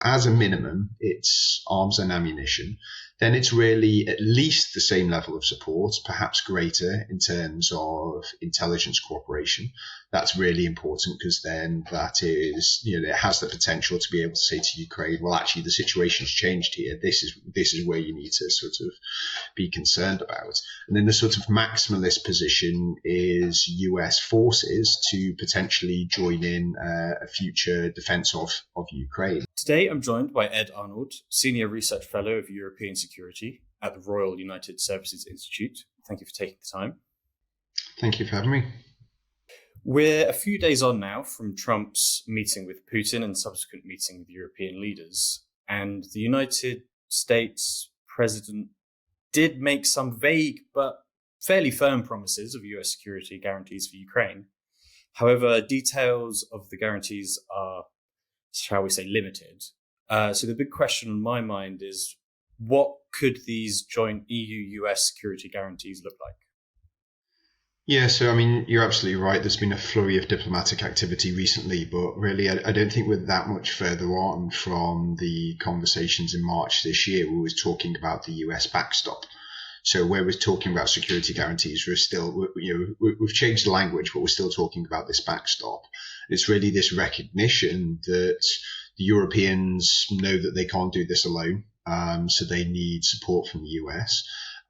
As a minimum, it's arms and ammunition. Then it's really at least the same level of support, perhaps greater in terms of intelligence cooperation. That's really important because then that is, it has the potential to be able to say to Ukraine, well, actually, the situation's changed here. This is where you need to sort of be concerned about. And then the sort of maximalist position is US forces to potentially join in a future defense of Ukraine. Today, I'm joined by Ed Arnold, Senior Research Fellow of European Security at the Royal United Services Institute. Thank you for taking the time. Thank you for having me. We're a few days on now from Trump's meeting with Putin and subsequent meeting with European leaders. And the United States president did make some vague but fairly firm promises of US security guarantees for Ukraine. However, details of the guarantees are, shall we say, limited. So the big question on my mind is, what could these joint EU-US security guarantees look like? Yeah, so I mean, you're absolutely right. There's been a flurry of diplomatic activity recently, but really, I don't think we're that much further on from the conversations in March this year. We were talking about the US backstop. So where we're talking about security guarantees, we've changed the language, but we're still talking about this backstop. It's really this recognition that the Europeans know that they can't do this alone, so they need support from the US.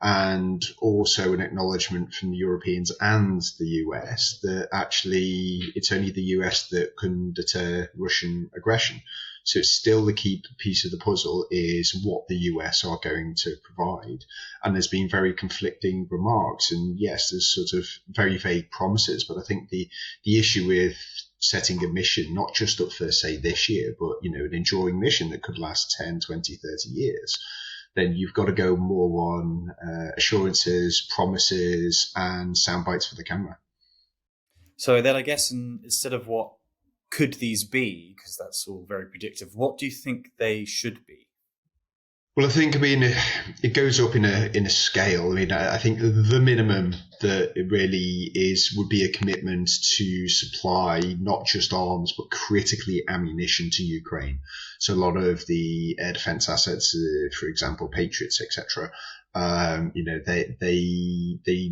And also an acknowledgement from the Europeans and the US that actually it's only the US that can deter Russian aggression. So it's still the key piece of the puzzle is what the US are going to provide. And there's been very conflicting remarks. And yes, there's sort of very vague promises. But I think the issue with setting a mission, not just up for, say, this year, but, an enduring mission that could last 10, 20, 30 years, then you've got to go more on assurances, promises, and sound bites for the camera. So then I guess instead of what could these be, because that's all very predictive, what do you think they should be? Well, it goes up in a scale. I think the minimum that it really would be a commitment to supply not just arms, but critically ammunition to Ukraine. So a lot of the air defense assets, for example, Patriots, etc., they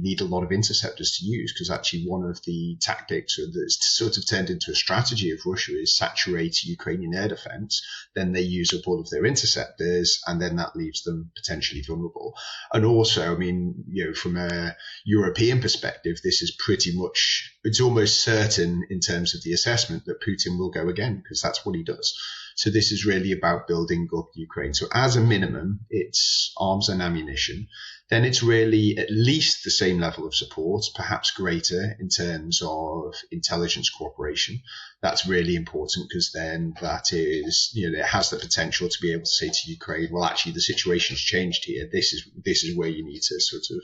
need a lot of interceptors to use, because actually one of the tactics that's sort of turned into a strategy of Russia is saturate Ukrainian air defense. Then they use up all of their interceptors, and then that leaves them potentially vulnerable. And also, from a European perspective, this is it's almost certain in terms of the assessment that Putin will go again, because that's what he does. So this is really about building up Ukraine. So as a minimum, it's arms and ammunition. Then it's really at least the same level of support, perhaps greater in terms of intelligence cooperation. That's really important because then that is, it has the potential to be able to say to Ukraine, well, actually, the situation's changed here. This is where you need to sort of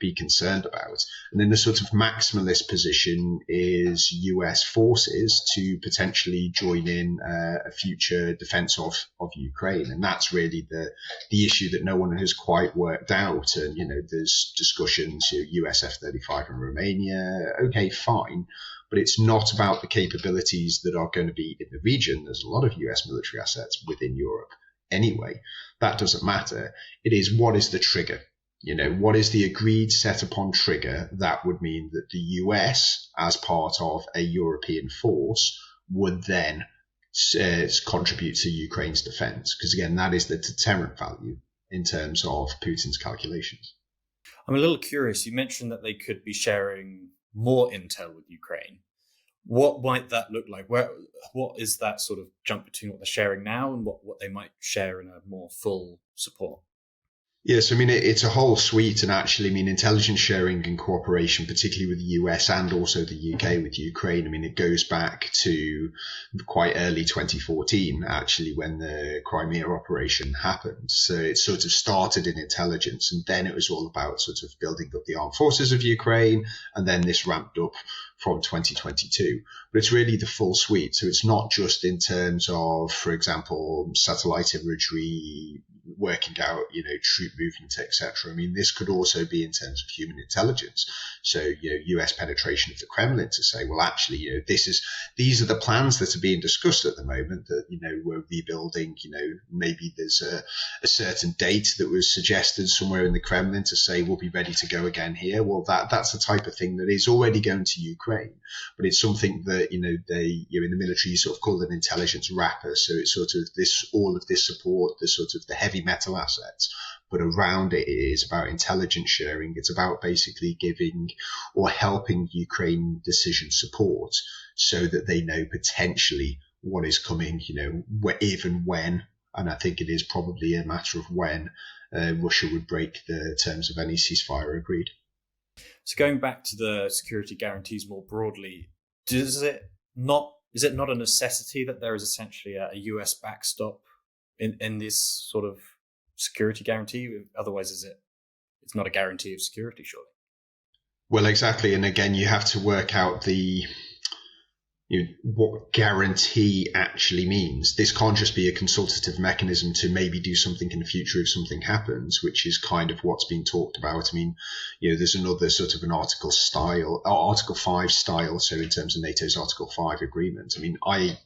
be concerned about. And then the sort of maximalist position is US forces to potentially join in a future defense of Ukraine. And that's really the issue that no one has quite worked out. And, there's discussions, US F-35 in Romania. Okay, fine. But it's not about the capabilities that are going to be in the region. There's a lot of US military assets within Europe anyway. That doesn't matter. It is, what is the trigger? What is the agreed set upon trigger that would mean that the US, as part of a European force, would then contribute to Ukraine's defense? Because again, that is the deterrent value in terms of Putin's calculations. I'm a little curious. You mentioned that they could be sharing more intel with Ukraine. What might that look like? What is that sort of jump between what they're sharing now and what they might share in a more full support? Yes, it's a whole suite, and actually, intelligence sharing and cooperation, particularly with the US and also the UK with Ukraine, it goes back to quite early 2014, actually, when the Crimea operation happened. So it sort of started in intelligence, and then it was all about sort of building up the armed forces of Ukraine, and then this ramped up from 2022, but it's really the full suite. So it's not just in terms of, for example, satellite imagery, working out, troop movement, etc. I mean, this could also be in terms of human intelligence. So, US penetration of the Kremlin to say, well, actually, these are the plans that are being discussed at the moment that, we're rebuilding, maybe there's a certain date that was suggested somewhere in the Kremlin to say we'll be ready to go again here. Well, that's the type of thing that is already going to Ukraine, but it's something that, they, in the military, sort of call an intelligence wrapper. So it's sort of all of this support, the sort of the heavy metal assets, but around it is about intelligence sharing. It's about basically giving or helping Ukraine decision support so that they know potentially what is coming, even when, and I think it is probably a matter of when Russia would break the terms of any ceasefire agreed. So going back to the security guarantees more broadly, is it not a necessity that there is essentially a US backstop in this sort of security guarantee? Otherwise, it's not a guarantee of security, surely? Well, exactly. And again, you have to work out what guarantee actually means. This can't just be a consultative mechanism to maybe do something in the future if something happens, which is kind of what's being talked about. I mean, there's another sort of an Article 5 style. So in terms of NATO's Article 5 agreement, I mean, I'm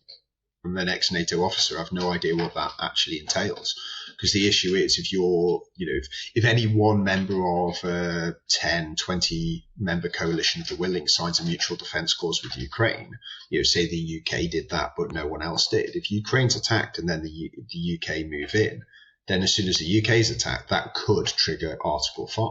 an ex-NATO officer. I have no idea what that actually entails, because the issue is if any one member of a 10, 20 member coalition of the willing signs a mutual defense clause with Ukraine, say the UK did that, but no one else did. If Ukraine's attacked and then the UK move in, then as soon as the UK is attacked, that could trigger Article 5.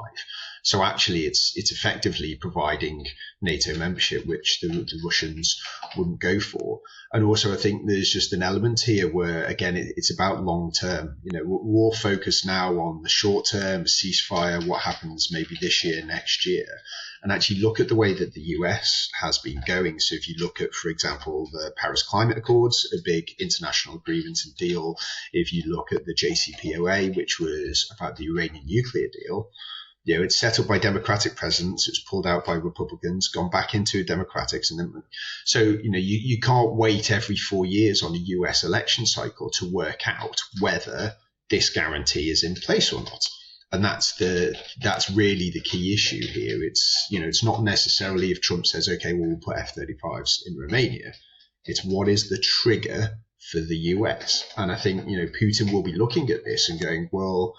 So actually, it's effectively providing NATO membership, which the Russians wouldn't go for. And also, I think there's just an element here where, again, it's about long term. We're all focused now on the short term, ceasefire, what happens maybe this year, next year, and actually look at the way that the US has been going. So if you look at, for example, the Paris Climate Accords, a big international agreement and deal. If you look at the JCPOA, which was about the Iranian nuclear deal, it's set up by Democratic presidents. It's pulled out by Republicans, gone back into Democrats, and then so you can't wait every 4 years on a US election cycle to work out whether this guarantee is in place or not. And that's really the key issue here. It's not necessarily if Trump says, okay, well, we'll put F-35s in Romania. It's what is the trigger for the US? And I think Putin will be looking at this and going, well,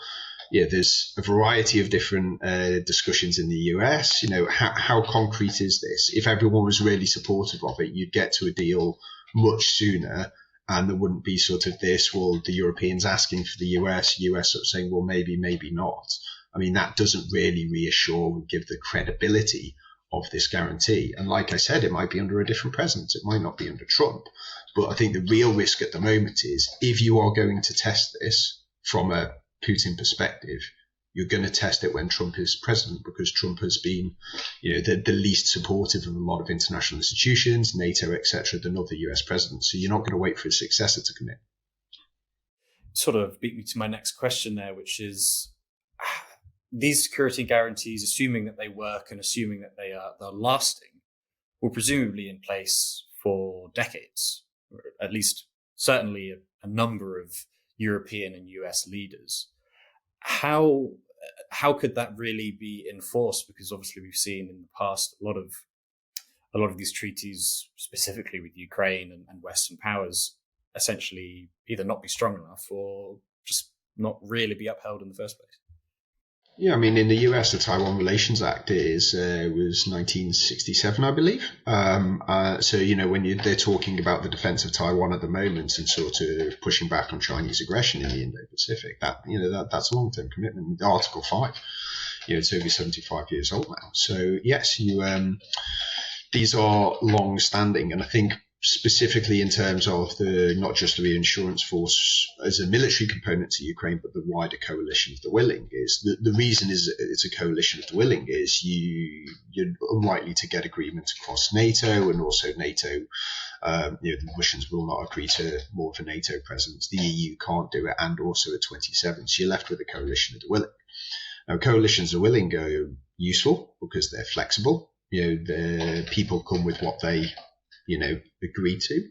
there's a variety of different discussions in the US. How concrete is this? If everyone was really supportive of it, you'd get to a deal much sooner, and there wouldn't be sort of this, well, the Europeans asking for the US sort of saying, well, maybe, maybe not. I mean, that doesn't really reassure and give the credibility of this guarantee. And like I said, it might be under a different president. It might not be under Trump. But I think the real risk at the moment is if you are going to test this from a Putin perspective, you're going to test it when Trump is president, because Trump has been, the least supportive of a lot of international institutions, NATO, etc., than other US presidents. So you're not going to wait for his successor to come in. Sort of beat me to my next question there, which is these security guarantees, assuming that they work and assuming that they're lasting, will presumably in place for decades, or at least certainly a number of European and US leaders. How could that really be enforced? Because obviously we've seen in the past a lot of these treaties, specifically with Ukraine and Western powers, essentially either not be strong enough or just not really be upheld in the first place. Yeah, I mean, in the US, the Taiwan Relations Act was 1967, I believe. So, when they're talking about the defense of Taiwan at the moment and sort of pushing back on Chinese aggression in the Indo-Pacific, that's a long-term commitment. Article 5, it's over 75 years old now. So, yes, these are long-standing, and I think specifically in terms of not just the reinsurance force as a military component to Ukraine, but the wider coalition of the willing, is the reason is it's a coalition of the willing is you're unlikely to get agreement across NATO, and also NATO, the Russians will not agree to more of a NATO presence. The EU can't do it, and also at 27. So you're left with a coalition of the willing. Now, coalitions of the willing are useful because they're flexible. the people come with what they, agree to.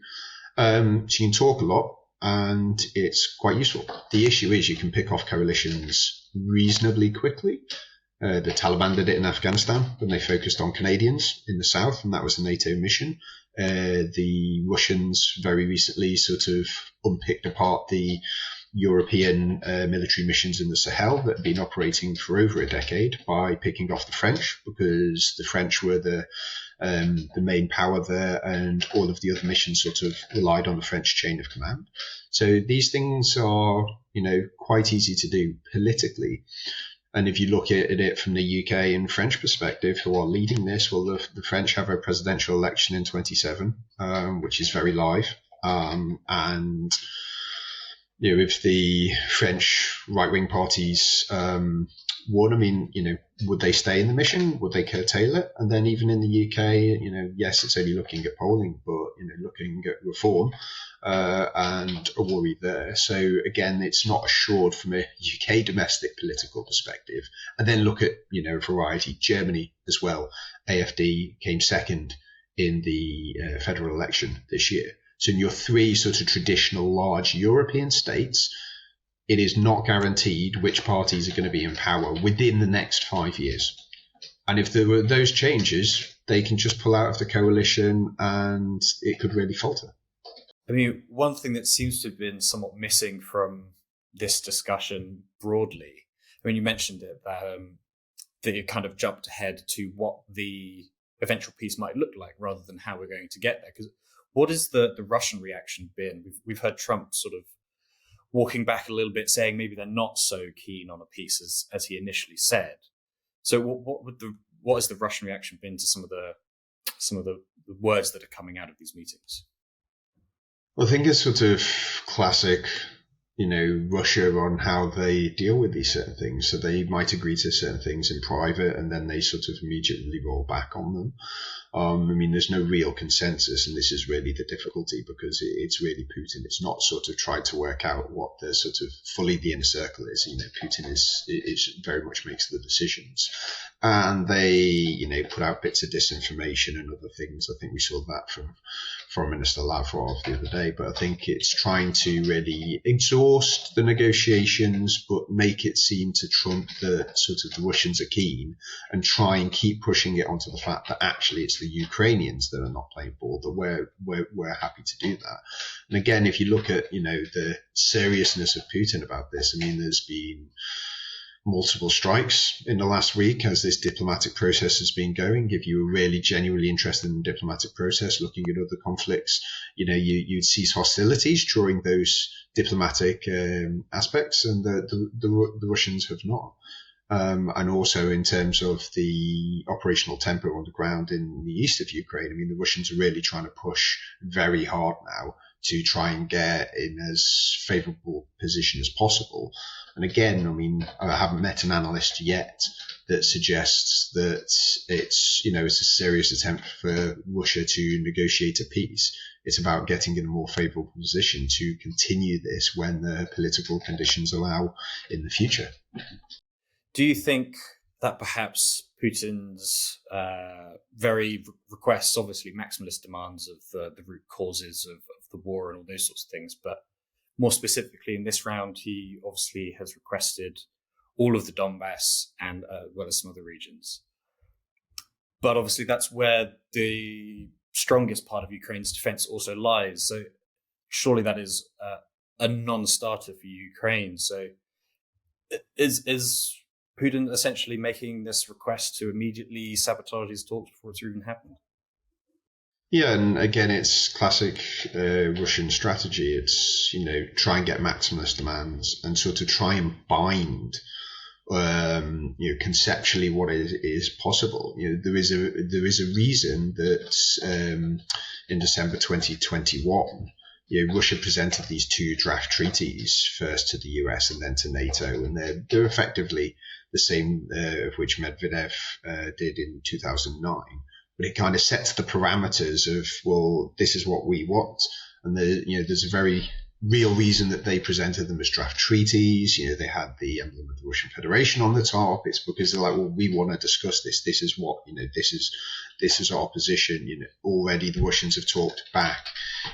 So you can talk a lot, and it's quite useful. The issue is you can pick off coalitions reasonably quickly. The Taliban did it in Afghanistan when they focused on Canadians in the south, and that was a NATO mission. The Russians very recently sort of unpicked apart the European military missions in the Sahel that had been operating for over a decade by picking off the French, because the French were the main power there, and all of the other missions sort of relied on the French chain of command. So these things are, quite easy to do politically. And if you look at it from the UK and French perspective, who are leading this, well, the French have a presidential election in 27, which is very live. And if the French right-wing parties won, I mean, would they stay in the mission? Would they curtail it? And then even in the UK, yes, it's only looking at polling, but, looking at reform and a worry there. So again, it's not assured from a UK domestic political perspective. And then look at, a variety. Germany as well. AfD came second in the federal election this year. So in your three sort of traditional large European states, it is not guaranteed which parties are going to be in power within the next 5 years. And if there were those changes, they can just pull out of the coalition and it could really falter. I mean, one thing that seems to have been somewhat missing from this discussion broadly, I mean, you mentioned it, that you kind of jumped ahead to what the eventual peace might look like rather than how we're going to get there. Because what has the Russian reaction been? We've heard Trump sort of walking back a little bit, saying maybe they're not so keen on a peace as he initially said. So what has the Russian reaction been to some of the words that are coming out of these meetings? Well, I think it's sort of classic, Russia on how they deal with these certain things. So they might agree to certain things in private, and then they sort of immediately roll back on them. I mean, there's no real consensus, and this is really the difficulty, because it's really Putin. It's not sort of tried to work out what the sort of fully the inner circle is. Putin is very much makes the decisions, and they, put out bits of disinformation and other things. I think we saw that from Foreign Minister Lavrov the other day. But I think it's trying to really exhaust the negotiations, but make it seem to Trump that sort of the Russians are keen, and try and keep pushing it onto the fact that actually it's the Ukrainians that are not playing ball, that we're happy to do that. And again, if you look at, the seriousness of Putin about this, I mean, there's been multiple strikes in the last week as this diplomatic process has been going. If you were really genuinely interested in the diplomatic process, looking at other conflicts, you'd cease hostilities during those diplomatic aspects, and the Russians have not. And also in terms of the operational tempo on the ground in the east of Ukraine, I mean, the Russians are really trying to push very hard now to try and get in as favorable position as possible. And again, I mean, I haven't met an analyst yet that suggests that it's a serious attempt for Russia to negotiate a peace. It's about getting in a more favorable position to continue this when the political conditions allow in the future. Do you think that perhaps Putin's very requests, obviously maximalist demands of the root causes of the war and all those sorts of things, but more specifically in this round, he obviously has requested all of the Donbass and well as some other regions. But obviously that's where the strongest part of Ukraine's defense also lies. So surely that is a non-starter for Ukraine. So is Putin essentially making this request to immediately sabotage his talks before it's even happened? Yeah, and again, it's classic Russian strategy. It's, try and get maximalist demands and sort of try and bind, conceptually what is possible. There is a reason that in December 2021, Russia presented these two draft treaties, first to the US and then to NATO, and they're effectively the same of which Medvedev did in 2009. But it kind of sets the parameters of, well, this is what we want. And there's a very real reason that they presented them as draft treaties. They had the emblem of the Russian Federation on the top. It's because they're like, well, we want to discuss this. This is what, this is this is our position. Already the Russians have talked back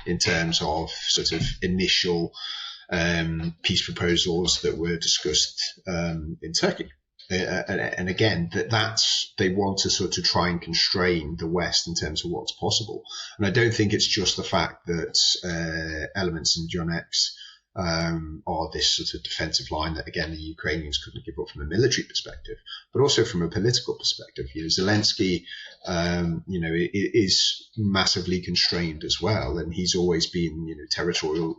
in terms of sort of initial peace proposals that were discussed in Turkey. And again, they want to sort of try and constrain the West in terms of what's possible. And I don't think it's just the fact that elements in Donetsk are this sort of defensive line that, again, the Ukrainians couldn't give up from a military perspective, but also from a political perspective. Zelensky, is massively constrained as well, and he's always been, territorial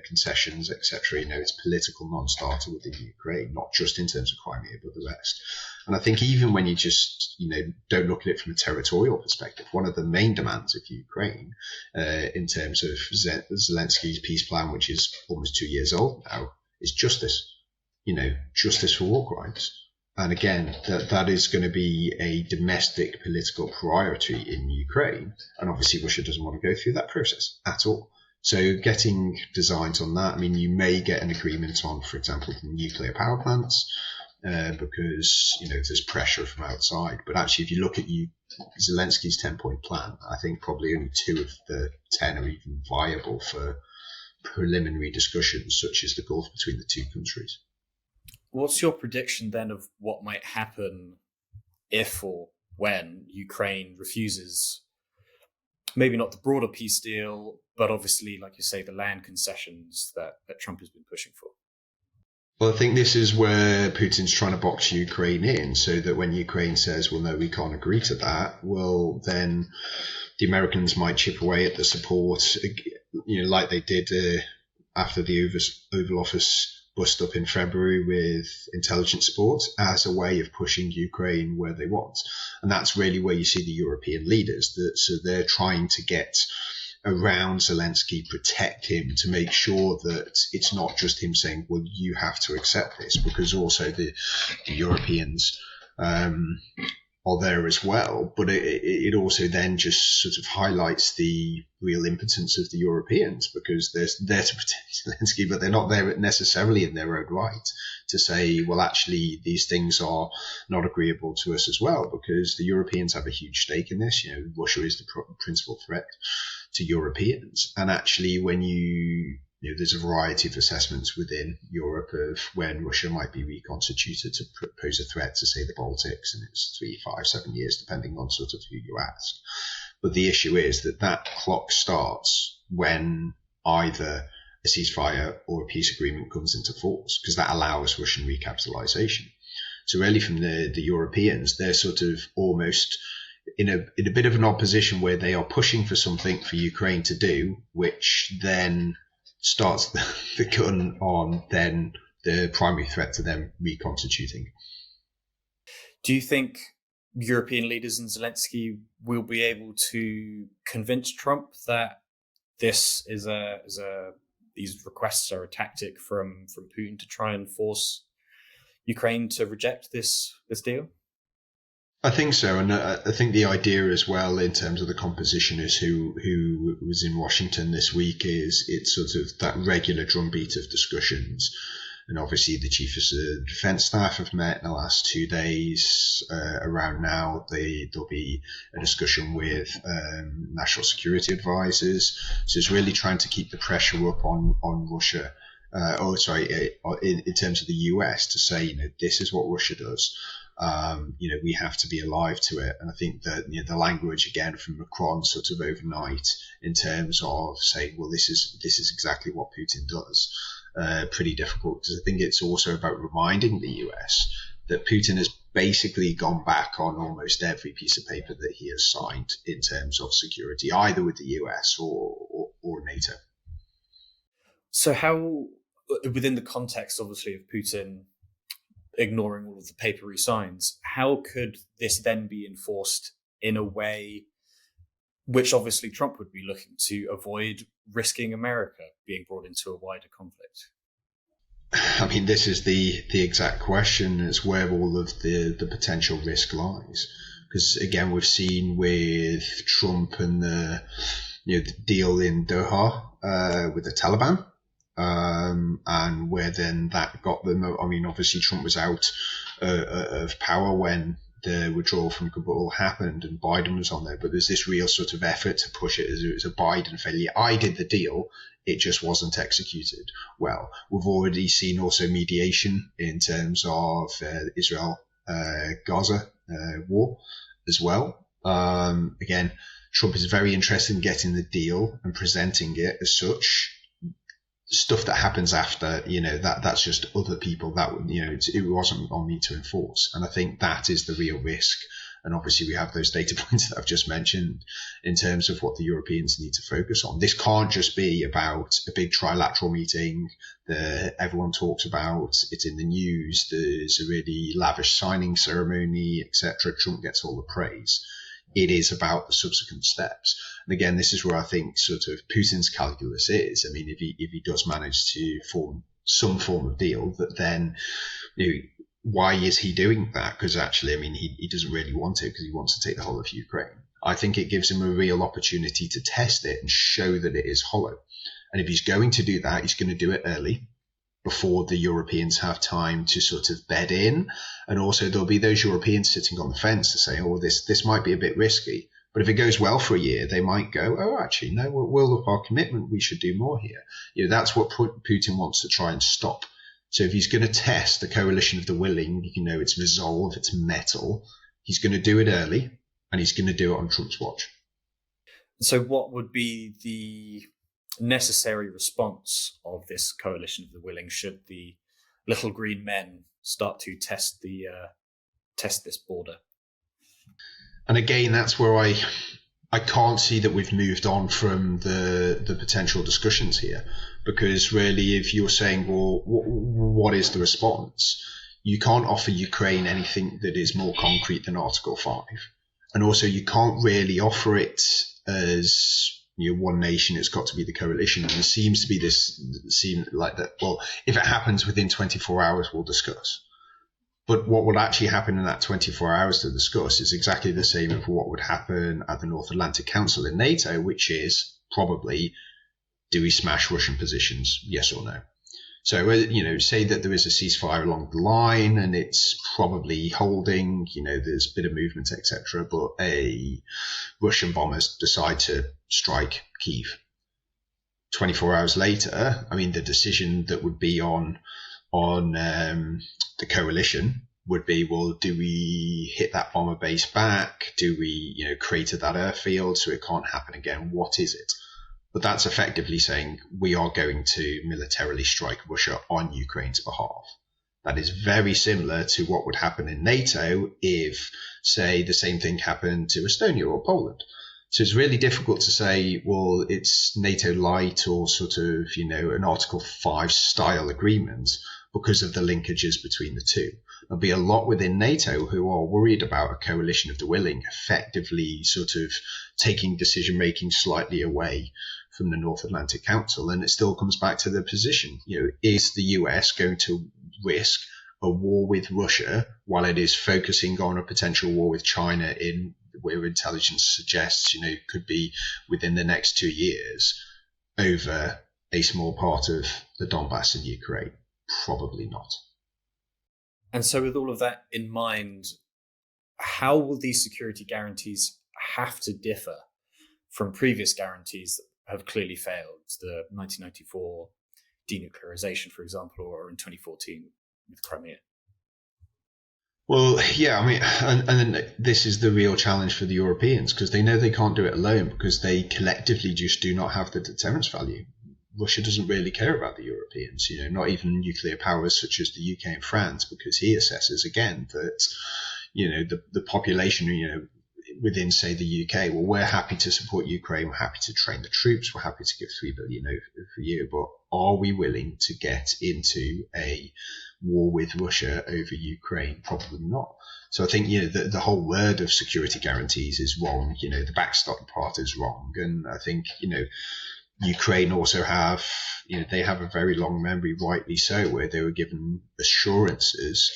concessions, etc. It's political non-starter within Ukraine, not just in terms of Crimea, but the rest. And I think even when you just, don't look at it from a territorial perspective, one of the main demands of Ukraine in terms of Zelensky's peace plan, which is almost 2 years old now, is justice, justice for war crimes. And again, that is going to be a domestic political priority in Ukraine. And obviously Russia doesn't want to go through that process at all. So getting designs on that, you may get an agreement on, for example, the nuclear power plants, because, there's pressure from outside. But actually, if you look at Zelensky's 10-point plan, I think probably only 2 of the 10 are even viable for preliminary discussions, such as the Gulf between the two countries. What's your prediction then of what might happen if or when Ukraine refuses, maybe not the broader peace deal, but obviously, like you say, the land concessions that Trump has been pushing for? Well, I think this is where Putin's trying to box Ukraine in, so that when Ukraine says, well, no, we can't agree to that, well, then the Americans might chip away at the support, like they did after the Oval Office bust up in February with intelligence support, as a way of pushing Ukraine where they want. And that's really where you see the European leaders. So they're trying to get around Zelensky, protect him, to make sure that it's not just him saying, well, you have to accept this, because also the Europeans are there as well. But it also then just sort of highlights the real impotence of the Europeans, because they're there to protect Zelensky, but they're not there necessarily in their own right to say, well, actually, these things are not agreeable to us as well, because the Europeans have a huge stake in this. Russia is the principal threat to Europeans. And actually, when there's a variety of assessments within Europe of when Russia might be reconstituted to pose a threat to, say, the Baltics, and it's 3, 5, 7 years, depending on sort of who you ask. But the issue is that clock starts when either a ceasefire or a peace agreement comes into force, because that allows Russian recapitalization. So really, from the Europeans, they're sort of almost in a bit of an opposition where they are pushing for something for Ukraine to do, which then starts the gun on then the primary threat to them reconstituting. Do you think European leaders and Zelensky will be able to convince Trump that this is these requests are a tactic from Putin to try and force Ukraine to reject this deal? I think so, and I think the idea as well in terms of the composition is who was in Washington this week is it's sort of that regular drumbeat of discussions. And obviously the chief of the defence staff have met in the last 2 days. Around now, there'll be a discussion with national security advisors. So it's really trying to keep the pressure up on Russia. In terms of the US, to say, this is what Russia does. We have to be alive to it. And I think that the language again from Macron sort of overnight in terms of saying, well, this is exactly what Putin does. Pretty difficult, because I think it's also about reminding the US that Putin has basically gone back on almost every piece of paper that he has signed in terms of security, either with the US or NATO. So how, within the context, obviously, of Putin ignoring all of the paper he signs, how could this then be enforced in a way which obviously Trump would be looking to avoid risking America being brought into a wider conflict? I mean, this is the exact question. It's where all of the potential risk lies. Because again, we've seen with Trump and the deal in Doha with the Taliban, and where then that got them. I mean, obviously Trump was out of power when the withdrawal from Kabul happened and Biden was on there, but there's this real sort of effort to push it as it was a Biden failure. I did the deal, it just wasn't executed well. We've already seen also mediation in terms of Israel-Gaza war as well. Again, Trump is very interested in getting the deal and presenting it as such. Stuff that happens after, that's just other people that, it wasn't on me to enforce. And I think that is the real risk. And obviously we have those data points that I've just mentioned in terms of what the Europeans need to focus on. This can't just be about a big trilateral meeting that everyone talks about. It's in the news. There's a really lavish signing ceremony, etc. Trump gets all the praise. It is about the subsequent steps. And again, this is where I think sort of Putin's calculus is. I mean, if he does manage to form some form of deal, that then, why is he doing that? Because actually, I mean, he doesn't really want to, because he wants to take the whole of Ukraine. I think it gives him a real opportunity to test it and show that it is hollow. And if he's going to do that, he's going to do it early, before the Europeans have time to sort of bed in. And also there'll be those Europeans sitting on the fence to say, oh, this might be a bit risky. But if it goes well for a year, they might go, oh, actually, no, we'll up our commitment. We should do more here. That's what Putin wants to try and stop. So if he's going to test the coalition of the willing, its resolve, its mettle, he's going to do it early, and he's going to do it on Trump's watch. So what would be the necessary response of this coalition of the willing should the little green men start to test this border? And again, that's where I can't see that we've moved on from the potential discussions here, because really, if you're saying, well, what is the response? You can't offer Ukraine anything that is more concrete than Article 5. And also you can't really offer it as one nation. It's got to be the coalition. And there seems to be like that, well, if it happens within 24 hours, we'll discuss. But what would actually happen in that 24 hours to discuss is exactly the same as what would happen at the North Atlantic Council in NATO, which is probably, do we smash Russian positions? Yes or no? So, say that there is a ceasefire along the line and it's probably holding, there's a bit of movement, etc. But Russian bombers decide to strike Kyiv. 24 hours later, I mean, the decision that would be on the coalition would be, well, do we hit that bomber base back? Do we, crater that airfield so it can't happen again? What is it? But that's effectively saying we are going to militarily strike Russia on Ukraine's behalf. That is very similar to what would happen in NATO if, say, the same thing happened to Estonia or Poland. So it's really difficult to say, well, it's NATO light or sort of, an Article 5 style agreement because of the linkages between the two. There'll be a lot within NATO who are worried about a coalition of the willing effectively sort of taking decision-making slightly away from the North Atlantic Council. And it still comes back to the position, is the US going to risk a war with Russia while it is focusing on a potential war with China in where intelligence suggests, could be within the next 2 years over a small part of the Donbass in Ukraine? Probably not. And so with all of that in mind, how will these security guarantees have to differ from previous guarantees that have clearly failed? The 1994 denuclearization, for example, or in 2014 with Crimea? Well, yeah, I mean, and this is the real challenge for the Europeans, because they know they can't do it alone, because they collectively just do not have the deterrence value. Russia doesn't really care about the Europeans, not even nuclear powers such as the UK and France, because he assesses again that, the population, within, say, the UK, well, we're happy to support Ukraine, we're happy to train the troops, we're happy to give $3 billion over a year, but are we willing to get into a war with Russia over Ukraine? Probably not. So I think, the whole word of security guarantees is wrong. The backstop part is wrong. And I think, Ukraine also have, they have a very long memory, rightly so, where they were given assurances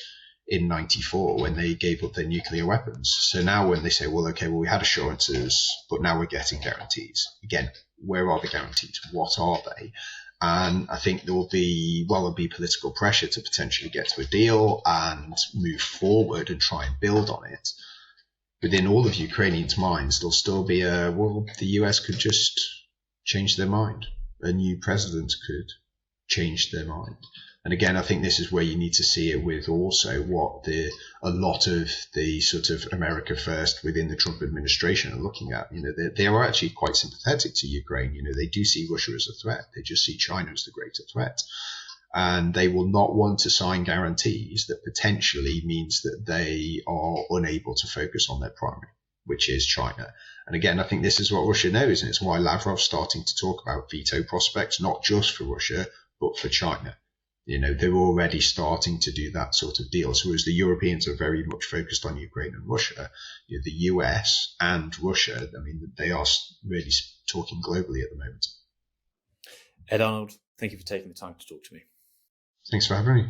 in 94 when they gave up their nuclear weapons. So now when they say, well, okay, well, we had assurances, but now we're getting guarantees. Again, where are the guarantees? What are they? And I think there'll be political pressure to potentially get to a deal and move forward and try and build on it. Within all of Ukrainians' minds, there'll still be the US could just change their mind. A new president could change their mind. And again, I think this is where you need to see it with also what a lot of the sort of America first within the Trump administration are looking at. They are actually quite sympathetic to Ukraine. They do see Russia as a threat. They just see China as the greater threat. And they will not want to sign guarantees that potentially means that they are unable to focus on their primary, which is China. And again, I think this is what Russia knows, and it's why Lavrov's starting to talk about veto prospects, not just for Russia, but for China. They're already starting to do that sort of deal. So whereas the Europeans are very much focused on Ukraine and Russia, the US and Russia, they are really talking globally at the moment. Ed Arnold, thank you for taking the time to talk to me. Thanks for having me.